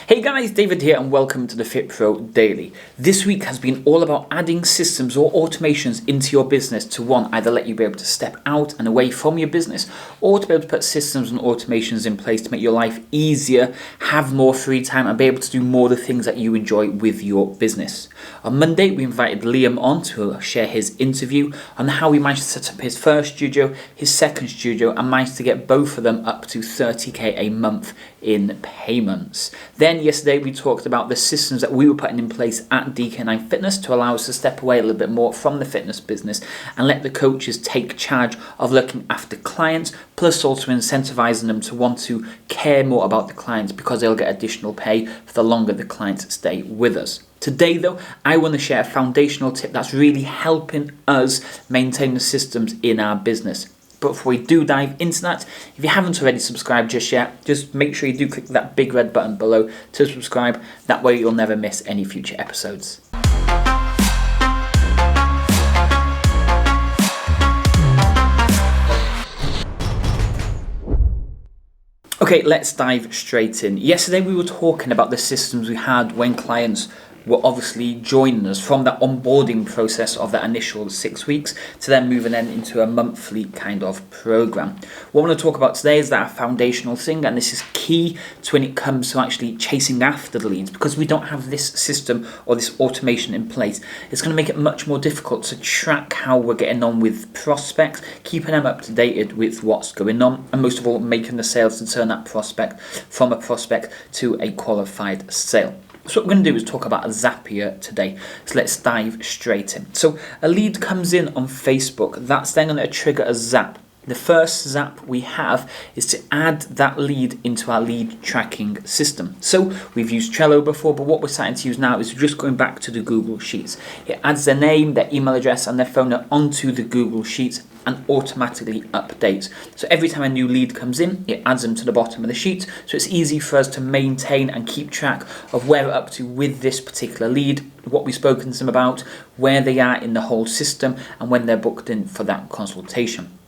Hey guys, David here and welcome to the Fit Pro Daily. This week has been all about adding systems or automations into your business to either let you be able to step out and away from your business or to be able to put systems and automations in place to make your life easier, have more free time and be able to do more of the things that you enjoy with your business. On Monday, we invited Liam on to share his interview on how he managed to set up his first studio, his second studio and managed to get both of them up to 30k a month in payments. Then yesterday we talked about the systems that we were putting in place at DKnine Fitness to allow us to step away a little bit more from the fitness business and let the coaches take charge of looking after clients, plus also incentivizing them to want to care more about the clients because they'll get additional pay for the longer the clients stay with us. Today though, I want to share a foundational tip that's really helping us maintain the systems in our business. But before we do dive into that, if you haven't already subscribed just yet, just make sure you do click that big red button below to subscribe. That way you'll never miss any future episodes. Okay, let's dive straight in. Yesterday we were talking about the systems we had when clients were obviously joining us from that onboarding process of that initial 6 weeks to then moving then into a monthly kind of program. What I want to talk about today is that foundational thing, and this is key to when it comes to actually chasing after the leads, because we don't have this system or this automation in place. It's going to make it much more difficult to track how we're getting on with prospects, keeping them up to date with what's going on, and most of all making the sales to turn that prospect from a prospect to a qualified sale. So what we're going to do is talk about Zapier today. So let's dive straight in. So a lead comes in on Facebook. That's then going to trigger a zap. The first zap we have is to add that lead into our lead tracking system. So we've used Trello before, but what we're starting to use now is just going back to the Google Sheets. It adds their name, their email address and their phone number onto the Google Sheets and automatically updates. So every time a new lead comes in, it adds them to the bottom of the sheet. So it's easy for us to maintain and keep track of where we're up to with this particular lead, what we've spoken to them about, where they are in the whole system and when they're booked in for that consultation.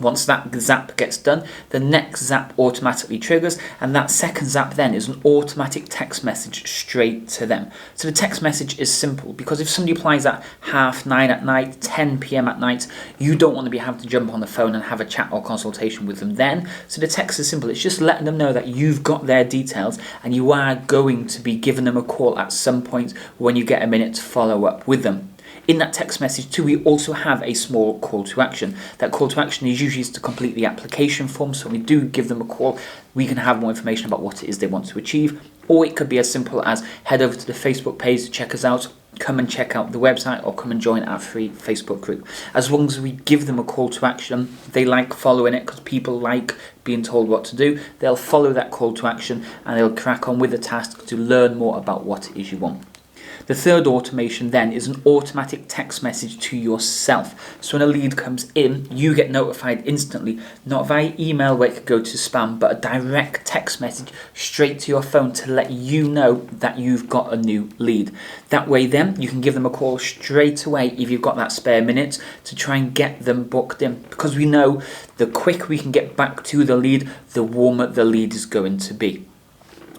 Once that zap gets done, the next zap automatically triggers, and that second zap then is an automatic text message straight to them. So the text message is simple, because if somebody applies at 9:30 at night, 10 p.m. at night, you don't want to be having to jump on the phone and have a chat or consultation with them then. So the text is simple. It's just letting them know that you've got their details and you are going to be giving them a call at some point when you get a minute to follow up with them. In that text message too, we also have a small call to action. That call to action is usually to complete the application form, so when we do give them a call, we can have more information about what it is they want to achieve. Or it could be as simple as head over to the Facebook page to check us out, come and check out the website, or come and join our free Facebook group. As long as we give them a call to action, they like following it because people like being told what to do. They'll follow that call to action and they'll crack on with the task to learn more about what it is you want. The third automation then is an automatic text message to yourself. So when a lead comes in, you get notified instantly, not via email where it could go to spam, but a direct text message straight to your phone to let you know that you've got a new lead. That way then you can give them a call straight away if you've got that spare minute to try and get them booked in, because we know the quicker we can get back to the lead, the warmer the lead is going to be.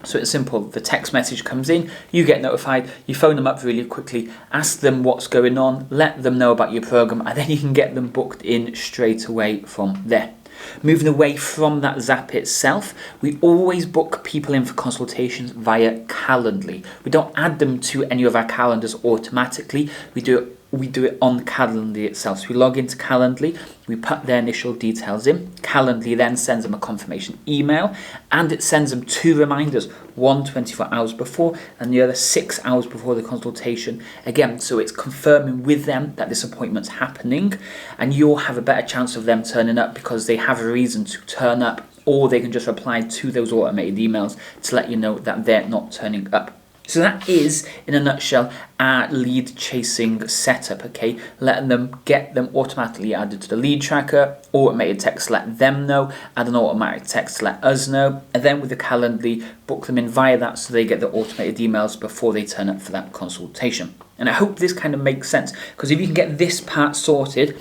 So it's simple, the text message comes in, you get notified, you phone them up really quickly, ask them what's going on, let them know about your program, and then you can get them booked in straight away from there. Moving away from that zap itself, we always book people in for consultations via Calendly. We don't add them to any of our calendars automatically, we do it on Calendly itself. So we log into Calendly, we put their initial details in. Calendly then sends them a confirmation email and it sends them 2 reminders, one 24 hours before and the other 6 hours before the consultation. Again, so it's confirming with them that this appointment's happening and you'll have a better chance of them turning up because they have a reason to turn up, or they can just reply to those automated emails to let you know that they're not turning up. So that is, in a nutshell, our lead chasing setup, okay? Letting them get them automatically added to the lead tracker, automated text let them know, add an automatic text let us know, and then with the Calendly, book them in via that so they get the automated emails before they turn up for that consultation. And I hope this kind of makes sense, because if you can get this part sorted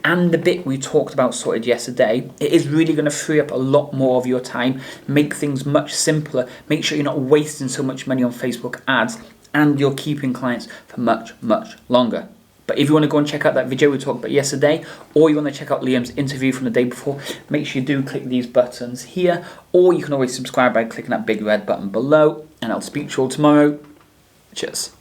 and the bit we talked about sorted yesterday, it is really going to free up a lot more of your time, make things much simpler, make sure you're not wasting so much money on Facebook ads, and you're keeping clients for much, much longer. But if you want to go and check out that video we talked about yesterday, or you want to check out Liam's interview from the day before, make sure you do click these buttons here, or you can always subscribe by clicking that big red button below, and I'll speak to you all tomorrow. Cheers.